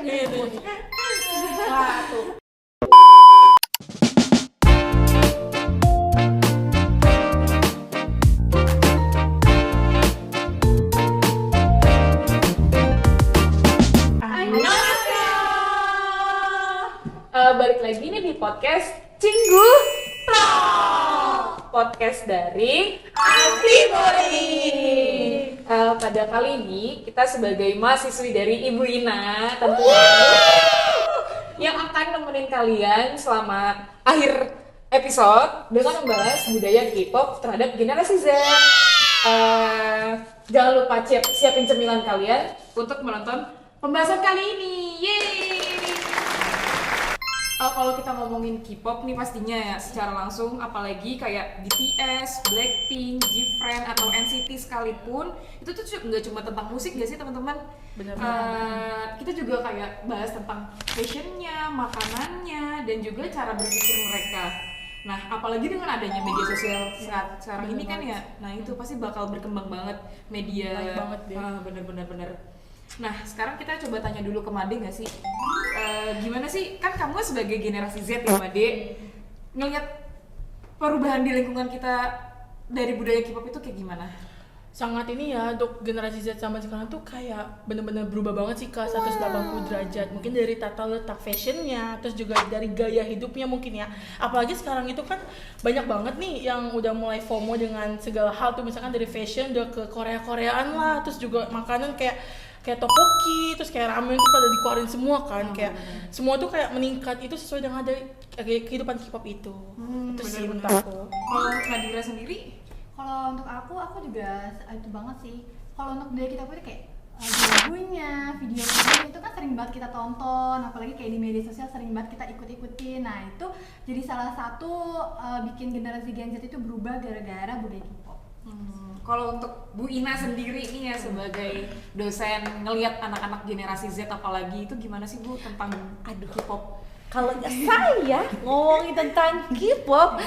Wah, tuh. Balik lagi nih di podcast Cinggu Talk, podcast dari Antibody. Pada kali ini kita sebagai mahasiswi dari Ibu Ina tentunya yang akan nemenin kalian selama akhir episode dengan membahas budaya K-pop terhadap generasi Z. Jangan lupa siapin cemilan kalian untuk menonton pembahasan kali ini. Yeay! Kalau kita ngomongin K-pop nih pastinya ya secara langsung, apalagi kayak BTS, Blackpink, G-Friend atau NCT sekalipun, itu tuh nggak cuma tentang musik nggak sih teman-teman? Kita juga kayak bahas tentang fashionnya, makanannya, dan juga cara berpikir mereka. Nah, apalagi dengan adanya media sosial sekarang ini kan ya, nah itu pasti bakal berkembang banget media. Baik banget deh. Bener. Nah, sekarang kita coba tanya dulu ke Made nggak sih? Gimana sih, kan kamu sebagai generasi Z ya Made, ngelihat perubahan di lingkungan kita dari budaya K-pop itu kayak gimana? Sangat ini ya, untuk generasi Z zaman sekarang tuh kayak bener-bener berubah banget sih ke 180 derajat. Mungkin dari tata letak fashionnya, terus juga dari gaya hidupnya mungkin ya. Apalagi sekarang itu kan banyak banget nih yang udah mulai FOMO dengan segala hal tuh, misalkan dari fashion udah ke Korea-Koreaan lah, terus juga makanan kayak tteokbokki, terus kayak ramen tuh pada dikeluarin semua kan, kayak semua tuh kayak meningkat itu sesuai dengan ada kehidupan K-pop itu. Itu sih menurut aku. Kalau untuk Nadira sendiri? Kalau untuk aku juga itu banget sih. Kalau untuk budaya kita itu kayak lagunya, video-videonya itu kan sering banget kita tonton, apalagi kayak di media sosial sering banget kita ikut-ikutin. Nah itu jadi salah satu bikin generasi Gen Z itu berubah gara-gara budaya K-pop. Kalau untuk Bu Ina sendiri nih ya sebagai dosen ngelihat anak-anak generasi Z apalagi itu gimana sih Bu tentang K-pop? Kalau saya ngomongin tentang K-pop,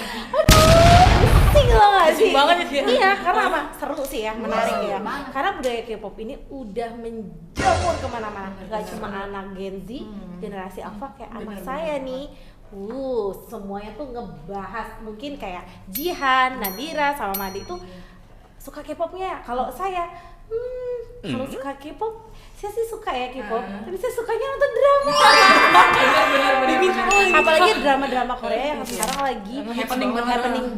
pusing loh nggak sih? Pusing banget ya. Iya, karena apa? Seru sih ya, menarik ya. Karena budaya K-pop ini udah menjamur kemana-mana. Gak cuma anak Gen Z, generasi Alpha kayak anak saya nih. Semuanya tuh ngebahas mungkin kayak Jihan, Nadira, sama Madi tuh suka K-popnya. Kalau saya, kalau suka K-pop, saya sih suka ya K-pop, tapi saya sukanya nonton drama. Apalagi drama-drama Korea yang sekarang lagi happening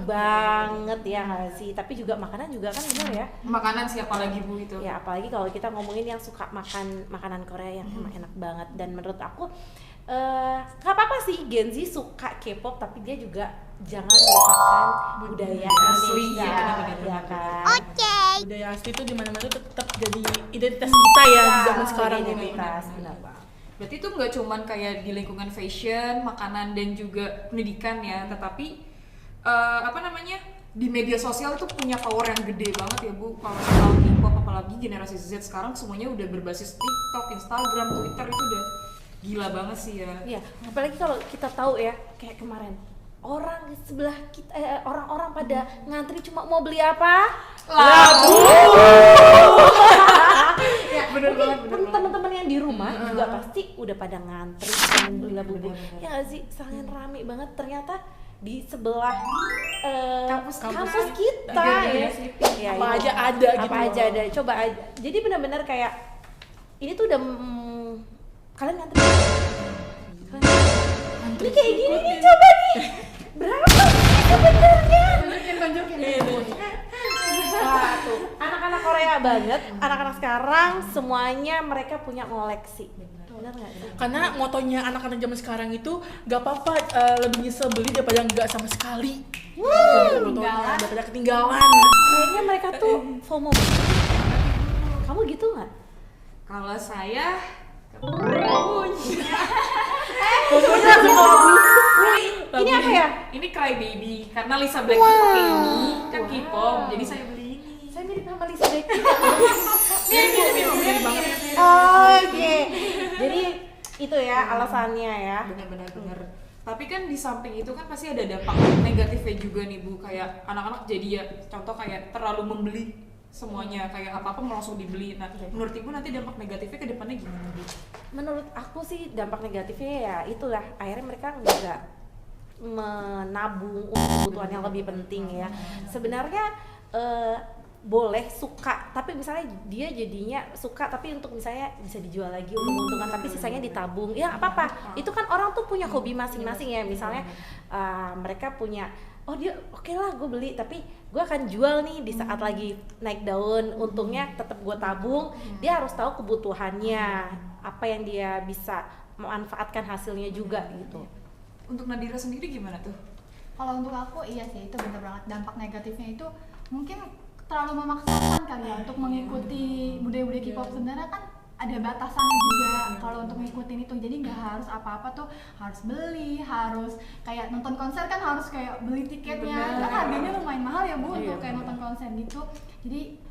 banget ya nggak sih? Tapi juga makanan juga kan benar ya. Makanan siapa lagi Bu itu? Ya apalagi kalau kita ngomongin yang suka makan makanan Korea yang emang enak banget, dan menurut aku nggak apa-apa sih Gen Z suka K-pop, tapi dia juga jangan melupakan budaya asli ya kan. Budaya asli itu dimana-mana tuh tetap jadi identitas kita ya di zaman sekarang ini. Identitas, benar banget. Berarti itu nggak cuman kayak di lingkungan fashion, makanan dan juga pendidikan ya, tetapi di media sosial itu punya power yang gede banget ya Bu. Kalau soal K-pop apalagi generasi Z sekarang semuanya udah berbasis TikTok, Instagram, Twitter, itu udah gila banget sih ya. Iya, apalagi kalau kita tahu ya kayak kemarin orang di sebelah kita, orang-orang pada ngantri cuma mau beli apa? Labu. Ya, bener banget. Teman-teman yang di rumah juga pasti udah pada ngantri pengen beli labu. Ya nggak sih, sangat rame banget ternyata di sebelah kampus kita ya. Apa aja ada gitu. Apa aja ada. Coba aja. Jadi benar-benar kayak ini tuh udah kalian ngantri. Ini kayak gini nih, coba nih. Berapa sebenarnya? Wah, tuh. Anak-anak Korea banget, anak-anak sekarang semuanya mereka punya koleksi. Benar nggak sih? Karena motonya anak-anak zaman sekarang itu gak apa-apa lebih nyesel beli daripada nggak sama sekali. Motonya daripada ketinggalan. Kayaknya mereka tuh FOMO. Kamu gitu nggak? Kalau saya Ini apa ya? Ini Cry Baby karena Lisa Blackpink pakai ini kan K-pop, jadi saya beli ini. Saya mirip sama Lisa Blackpink. Mirip banget. Oke. Jadi itu ya alasannya ya. Benar. Tapi kan di samping itu kan pasti ada dampak negatifnya juga nih Bu, kayak anak-anak jadi ya contoh kayak terlalu membeli semuanya, kayak apa-apa mau langsung dibeli. Nah, menurut Ibu nanti dampak negatifnya ke depannya gimana, Bu? Menurut aku sih dampak negatifnya ya itulah, akhirnya mereka nggak menabung untuk kebutuhan yang lebih penting ya. Sebenarnya boleh suka, tapi misalnya dia jadinya suka tapi untuk misalnya bisa dijual lagi untuk keuntungan, tapi sisanya ditabung, ya apa-apa. Itu kan orang tuh punya hobi masing-masing ya. Misalnya mereka punya, oh dia oke lah gue beli, tapi gue akan jual nih di saat lagi naik daun, untungnya tetap gue tabung. Dia harus tahu kebutuhannya, apa yang dia bisa memanfaatkan hasilnya juga gitu. Untuk Nadira sendiri gimana tuh? Kalau untuk aku iya sih, itu bener banget. Dampak negatifnya itu mungkin terlalu memaksakan kali ya untuk mengikuti budaya-budaya K-pop. Sebenarnya kan ada batasannya juga kalau untuk ngikutin itu, jadi nggak harus apa-apa tuh harus beli, harus kayak nonton konser kan harus kayak beli tiketnya, kan harganya lumayan mahal ya Bu untuk kayak nonton konser gitu. Jadi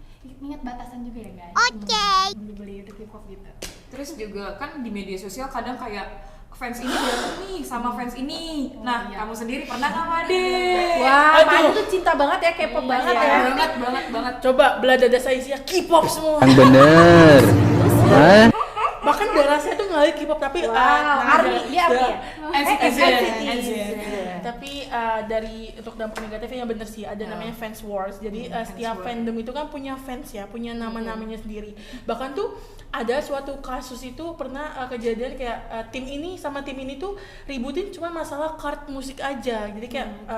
ingat batasan juga ya guys. Beli untuk K-pop gitu. Terus juga kan di media sosial kadang kayak fans ini berantem nih sama fans ini. Nah, kamu sendiri pernah nggak, Made? Wah, Made tuh cinta banget ya, K-pop banget ya. Banget. Coba belah dada saya isinya K-pop semua. Yang bener. Hah? Bahkan darah saya tuh ngalir K-pop, tapi ARMY, dia ARMY ya? NCT. Tapi dari untuk dampak negatifnya yang bener sih, ada namanya fans wars. Jadi setiap fandom itu kan punya fans ya, punya nama-namanya sendiri. Bahkan tuh ada suatu kasus itu pernah kejadian kayak tim ini sama tim ini tuh ributin cuma masalah chart musik aja. Jadi kayak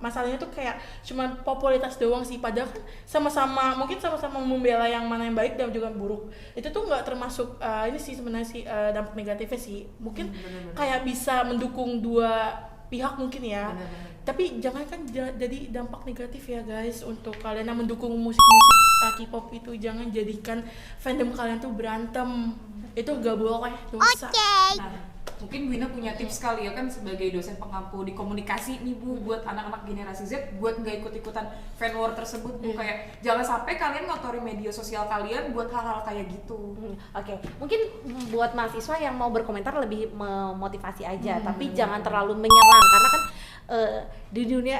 masalahnya tuh kayak cuma popularitas doang sih, padahal kan sama-sama mungkin sama-sama membela yang mana yang baik dan juga buruk. Itu tuh nggak termasuk ini sih sebenarnya sih dampak negatifnya sih. Mungkin kayak bisa mendukung dua pihak mungkin ya. Tapi jangan kan jadi dampak negatif ya guys untuk kalian yang mendukung musik-musik K-pop itu. Jangan jadikan fandom kalian tuh berantem, itu gak boleh, dosa. Nah, mungkin Bu Ina punya tips kali ya kan sebagai dosen pengampu di komunikasi nih Bu, buat anak-anak generasi Z buat nggak ikut-ikutan fan war tersebut Bu. Kayak jangan sampai kalian ngotori media sosial kalian buat hal-hal kayak gitu. Oke, mungkin buat mahasiswa yang mau berkomentar lebih memotivasi aja, tapi jangan terlalu menyerang karena kan di dunia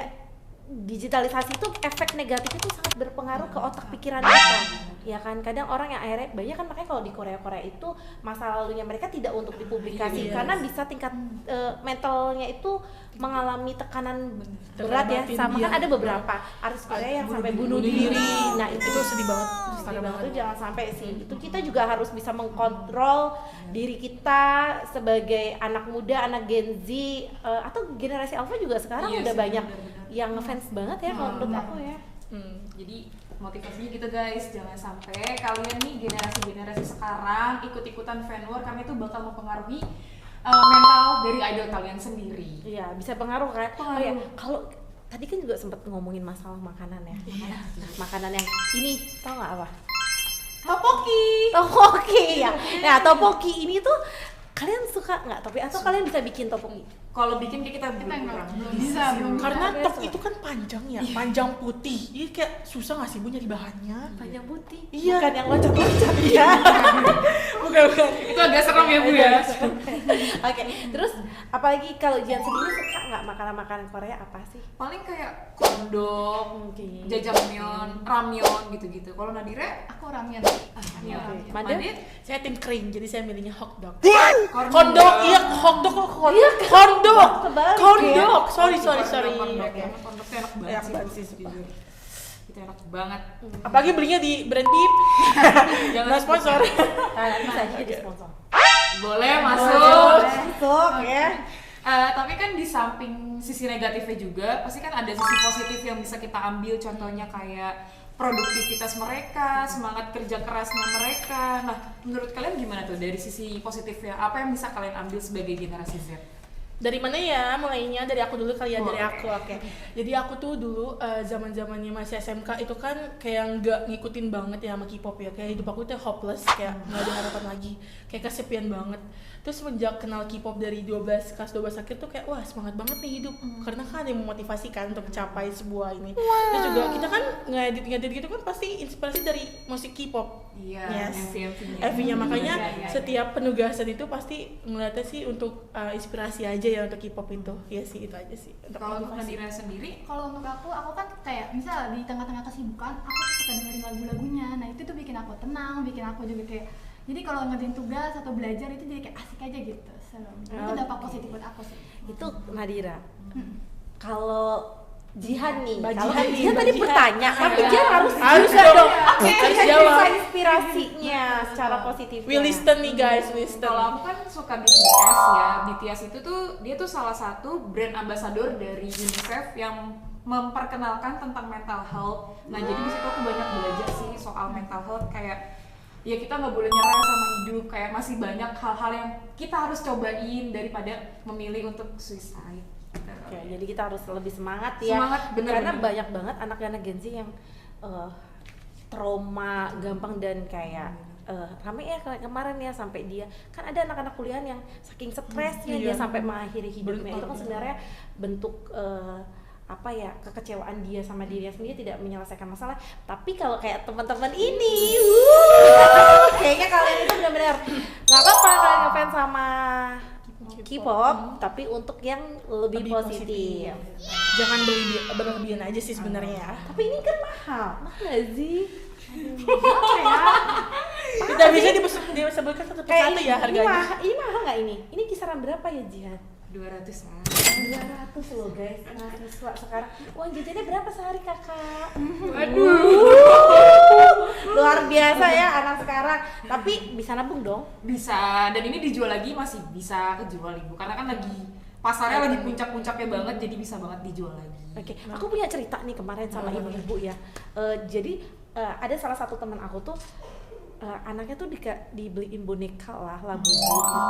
digitalisasi itu efek negatifnya itu sangat berpengaruh ke otak pikiran kita, ya kan. Kadang orang yang akhirnya banyak kan, makanya kalau di Korea itu masa lalunya mereka tidak untuk dipublikasi karena bisa tingkat mentalnya itu mengalami tekanan berat ya. Sama kan ada beberapa artis Korea yang sampai bunuh diri. Nah itu sedih banget. Sedih banget tuh, jangan sampai sih. Itu kita juga harus bisa mengkontrol diri kita sebagai anak muda, anak Gen Z atau generasi Alpha juga sekarang udah banyak yang ngefans banget ya kalau menurut aku ya. Jadi motivasinya gitu guys, jangan sampai kalian nih generasi sekarang ikut-ikutan fan war karena itu bakal mempengaruhi mental dari idol kalian sendiri. Iya, bisa pengaruh kan. Oh ya, kalau tadi kan juga sempat ngomongin masalah makanan ya. Makanan yang ini tau nggak apa? Tteokbokki ya. Nah, tteokbokki ini tuh kalian suka nggak? Tapi atau kalian bisa bikin tteokbokki? Kalau bikin kita belum bisa Karena tok itu kan panjang ya, panjang putih. Jadi kayak susah nggak sih Bu nyari bahannya? Panjang putih. Iya. Bukan yang loncat-loncat ya. Bukan. itu agak serem ya Bu ya. Oke, terus apalagi kalau Jian sendiri suka nggak makanan-makanan Korea apa sih? Paling kayak kondok, jajangmyeon, ramyeon gitu-gitu. Kalau Nadira, Aku ramen. Made? Saya tim kering, jadi saya milihnya hotdog. Kondok. Kondok, iya hotdog kok kondok. Kondok. Sorry. Kondoknya enak banget sih. Jujur. Itu enak banget. Apalagi belinya di brand Deep. Jangan sponsor. Bisa aja jadi sponsor. Boleh masuk. Masuk ya. Tapi kan di samping sisi negatifnya juga, pasti kan ada sisi positif yang bisa kita ambil. Contohnya kayak produktivitas mereka, semangat kerja kerasnya mereka. Nah, menurut kalian gimana tuh dari sisi positifnya? Apa yang bisa kalian ambil sebagai generasi Z? Dari mana ya mulainya? Dari aku dulu kali ya. Dari aku, oke. Jadi aku tuh dulu zaman-zamannya masih SMK itu kan kayak nggak ngikutin banget ya sama K-pop ya. Kayak hidup aku tuh hopeless, kayak nggak ada harapan lagi, kayak kesepian banget. Terus semenjak kenal K-pop dari kelas 12 akhir tuh kayak wah semangat banget nih hidup, karena kan ada yang memotivasikan untuk mencapai sebuah ini. Terus juga kita kan ngedit gitu kan pasti inspirasi dari musik K-pop. Iya, MV-nya makanya setiap penugasan itu pasti ngeliatnya sih untuk inspirasi aja ya untuk K-pop itu. Ya sih, itu aja sih. Kalau untuk Nadira sendiri, Kalau untuk aku kan kayak misal di tengah-tengah kesibukan, aku tuh suka dengerin lagu-lagunya. Nah itu tuh bikin aku tenang, bikin aku juga kayak, jadi kalau ngerjain tugas atau belajar itu jadi kayak asik aja gitu. Itu dampak positif buat aku sih. Itu Nadira. Kalau Jihan nih, Mbak kalau Jihan nih, Jihan Mbak tadi Jihan. bertanya, tapi Iya. dia harus Harus juga dong. dong. Harus Bisa jawab. inspirasinya secara positif. We listen nih guys, listen. kalau aku kan suka BTS ya. BTS itu tuh dia tuh salah satu brand ambassador dari UNICEF yang memperkenalkan tentang mental health. Nah jadi di situ aku banyak belajar sih soal mental health, kayak ya kita nggak boleh nyerah sama hidup, kayak masih banyak hal-hal yang kita harus cobain daripada memilih untuk suicide. Oke, jadi kita harus lebih semangat ya. Semangat, bener, Karena bener. banyak banget anak-anak Gen Z yang trauma gampang dan kayak rame ya kemarin ya, sampai dia kan ada anak-anak kuliah yang saking stresnya dia Iya. sampai mengakhiri hidupnya. Itu kan Betul. sebenarnya bentuk apa ya, kekecewaan dia sama dirinya sendiri, tidak menyelesaikan masalah. Tapi kalau kayak teman-teman ini, kayaknya kalian itu benar-benar nggak apa-apa kalian ngefans sama K-pop, tapi untuk yang lebih positif. Jangan beli berlebihan aja sih sebenarnya. Tapi ini kan mahal nggak sih? Tidak bisa disebutkan satu Kayak persatu ya ini harganya. ini mahal nggak ini? Ini kisaran berapa ya Jihan? 200 lah. 200 loh guys, mahasiswa sekarang. Uang jajannya berapa sehari kakak? Luar biasa ya anak sekarang. Tapi bisa nabung dong? Bisa, dan ini dijual lagi masih bisa kejual ibu, karena kan lagi pasarnya lagi puncak-puncaknya banget, jadi bisa banget dijual lagi. Oke, aku punya cerita nih kemarin sama ibu-ibu ya. Jadi ada salah satu teman aku tuh anaknya tuh dibeliin boneka lah Labubu gitu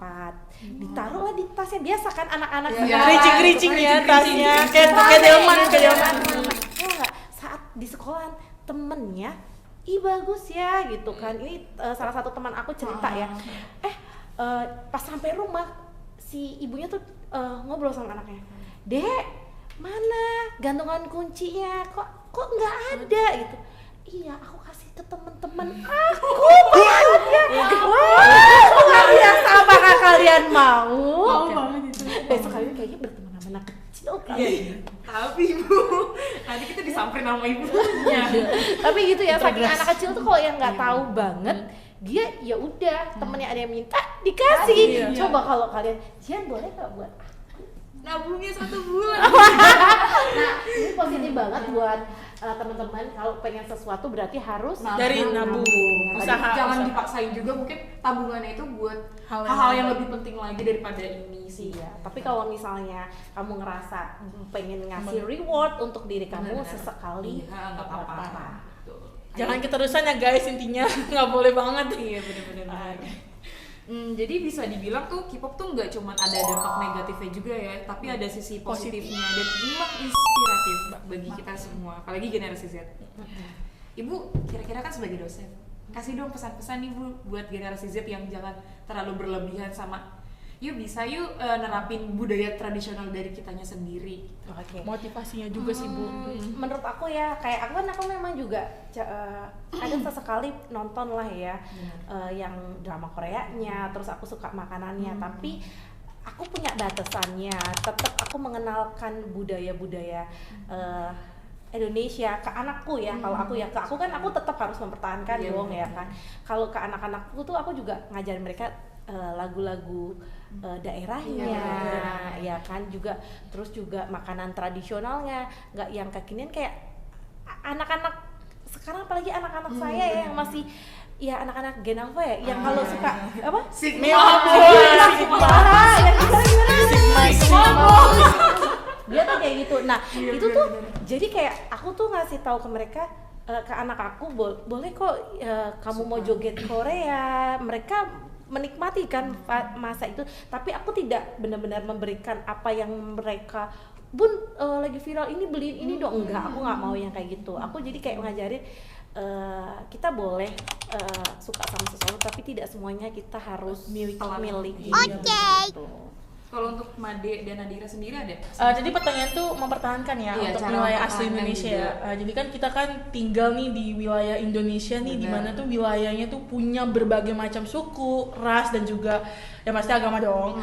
4, ditaruh lah di tasnya. Biasa kan anak-anak Iya, sekarang. Kericing-kericing ya tasnya, kayak delman. Oh enggak, saat di sekolah temennya, ih bagus ya gitu kan. Ini salah satu teman aku cerita ya. Pas sampai rumah si ibunya tuh ngobrol sama anaknya, Dek, mana gantungan kuncinya? Kok nggak ada gitu? Iya, aku kasih ke teman-teman aku. Luar biasa. Apakah kalian mau? Mau banget itu. Besok kalian kayaknya berteman sama anak kecil kali. Tapi ibu, nanti kita disamperin sama ibunya. Tapi gitu ya, saking anak kecil tuh kalau yang nggak tahu banget, dia ya udah temennya ada yang minta dikasih. Coba kalau kalian, Jian boleh nggak buat Nabungnya 1 bulan. Nah, ini positif banget buat teman-teman. Kalau pengen sesuatu berarti harus Dari nabung. Usaha, jangan usaha. dipaksain juga, mungkin tabungannya itu buat Hal yang hal-hal yang lain. lebih penting lagi daripada ini sih. Iya, tapi kalau misalnya kamu ngerasa pengen ngasih reward untuk diri kamu Benar. sesekali, Iya, nggak apa-apa. Betul. Jangan keterusan ya guys, intinya nggak boleh banget. Iya, bener-bener. Jadi bisa dibilang tuh K-pop tuh nggak cuma ada dampak negatifnya juga ya, tapi ada sisi positifnya dan memang inspiratif bagi kita semua, apalagi generasi Z. Ibu kira-kira kan sebagai dosen, kasih dong pesan-pesan nih Bu buat generasi Z yang jangan terlalu berlebihan sama yuk nerapin budaya tradisional dari kitanya sendiri. Oke. Motivasinya juga sih Bu. Menurut aku ya, kayak aku memang juga ada sesekali nonton lah ya yang drama Koreanya, terus aku suka makanannya, tapi aku punya batasannya. Tetap aku mengenalkan budaya-budaya Indonesia ke anakku ya. Kalau aku ya, ke aku kan aku tetap harus mempertahankan Iya, dong bener. ya kan. Kalau ke anak-anakku tuh aku juga ngajarin mereka lagu-lagu daerahnya, ya kan, juga terus juga makanan tradisionalnya, nggak yang kekinian kayak anak-anak sekarang, apalagi anak-anak saya ya yang masih ya anak-anak Gen Alpha ya, yang kalau suka apa? Sigma. Dia tuh kayak gitu. Nah, itu tuh jadi kayak aku tuh ngasih tahu ke mereka, ke anak aku, boleh kok kamu mau joget Korea, mereka menikmati kan masa itu, tapi aku tidak benar-benar memberikan apa yang mereka lagi viral ini, beliin ini dong, enggak, aku nggak mau yang kayak gitu. Aku jadi kayak ngajarin kita boleh suka sama sesuatu, tapi tidak semuanya kita harus miliki. Gitu. Kalau untuk Made dan Nadira sendiri ada? Jadi pertanyaan tuh mempertahankan ya Iya, untuk cara wilayah asli mempertahankan Indonesia juga. ya. Jadi kan kita kan tinggal nih di wilayah Indonesia nih, di mana tuh wilayahnya tuh punya berbagai macam suku, ras dan juga ya pasti agama dong.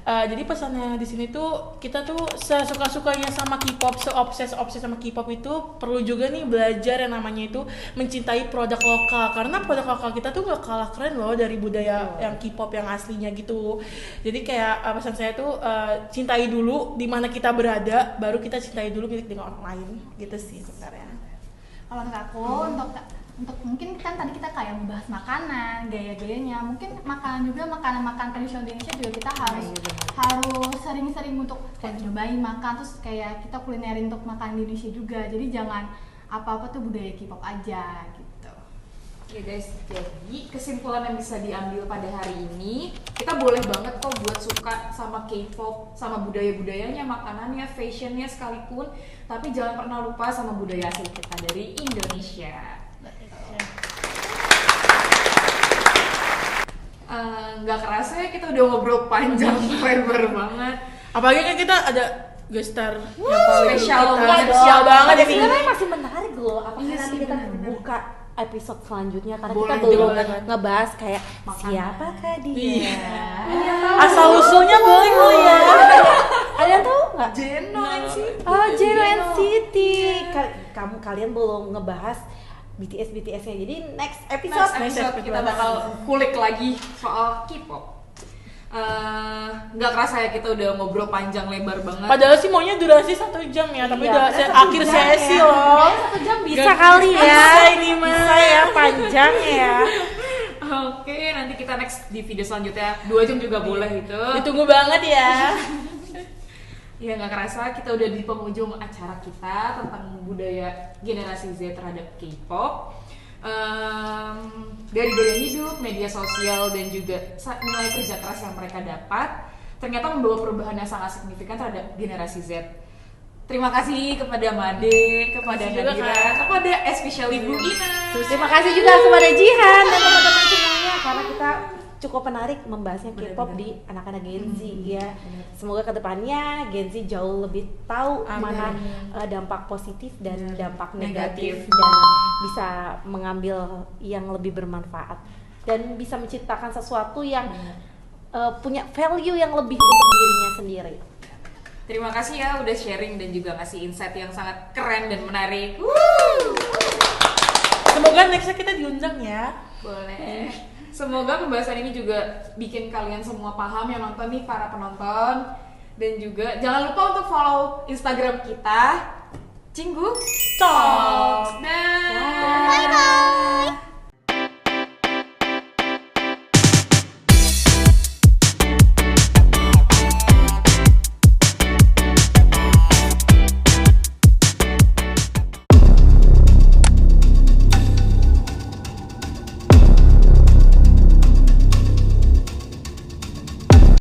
Jadi pesannya di sini tuh kita tuh sesuka-sukanya sama K-pop, seobses sama K-pop itu perlu juga nih belajar yang namanya itu mencintai produk lokal, karena produk lokal kita tuh nggak kalah keren loh dari budaya yang K-pop yang aslinya gitu. Jadi kayak pesan saya tuh cintai dulu di mana kita berada, baru kita cintai dulu milik dengan orang lain gitu sih sebenarnya. Kalau untuk aku, untuk mungkin kan tadi kita kayak membahas makanan, gaya-gayanya, mungkin makanan tradisional di Indonesia juga kita harus sering-sering untuk kayak nyobain makan, terus kayak kita kulinerin untuk makan di Indonesia juga. Jadi jangan apa-apa tuh budaya K-pop aja gitu. Oke guys, jadi kesimpulan yang bisa diambil pada hari ini, kita boleh banget kok buat suka sama K-pop, sama budaya-budayanya, makanannya, fashionnya sekalipun, tapi jangan pernah lupa sama budaya asli kita dari Indonesia. Nggak kerasa ya kita udah ngobrol panjang lebar banget. Apalagi kan kita ada guest star yang paling spesial banget ini. Sebenarnya masih menarik loh. Apakah nanti kita buka episode selanjutnya karena kita belum ngebahas kayak siapakah dia? Asal usulnya boleh ya. Ada yang tahu nggak? Jeno NCT. Oh, Jeno NCT. Kalian belum ngebahas BTS-nya. Jadi next episode kita bakal kulik lagi soal K-pop. Nggak kerasa ya kita udah ngobrol panjang lebar banget. Padahal sih maunya durasi 1 jam ya, tapi udah akhir sesi loh. 1 jam bisa kali ya. Ini mah Bisa ya, panjang ya. Oke, nanti kita next di video selanjutnya 2 jam juga boleh itu. Ditunggu banget ya. Ya nggak kerasa kita udah di penghujung acara kita tentang budaya generasi Z terhadap K-pop. Dari gaya hidup, media sosial, dan juga nilai kerja keras yang mereka dapat ternyata membawa perubahan yang sangat signifikan terhadap generasi Z. Terima kasih kepada Made, kepada Nadira, kepada especially Bu Ina. Terima kasih juga kepada Jihan dan teman-teman semuanya karena kita cukup menarik membahasnya K-pop di anak-anak Gen Z ya. Semoga kedepannya Gen Z jauh lebih tahu mana dampak positif dan dampak negatif dan bisa mengambil yang lebih bermanfaat dan bisa menciptakan sesuatu yang punya value yang lebih untuk dirinya sendiri. Terima kasih ya udah sharing dan juga ngasih insight yang sangat keren dan menarik. Semoga nextnya kita diundang ya. Boleh. Semoga pembahasan ini juga bikin kalian semua paham yang nonton nih, para penonton. Dan juga jangan lupa untuk follow Instagram kita, Cinggu Talks. Bye bye.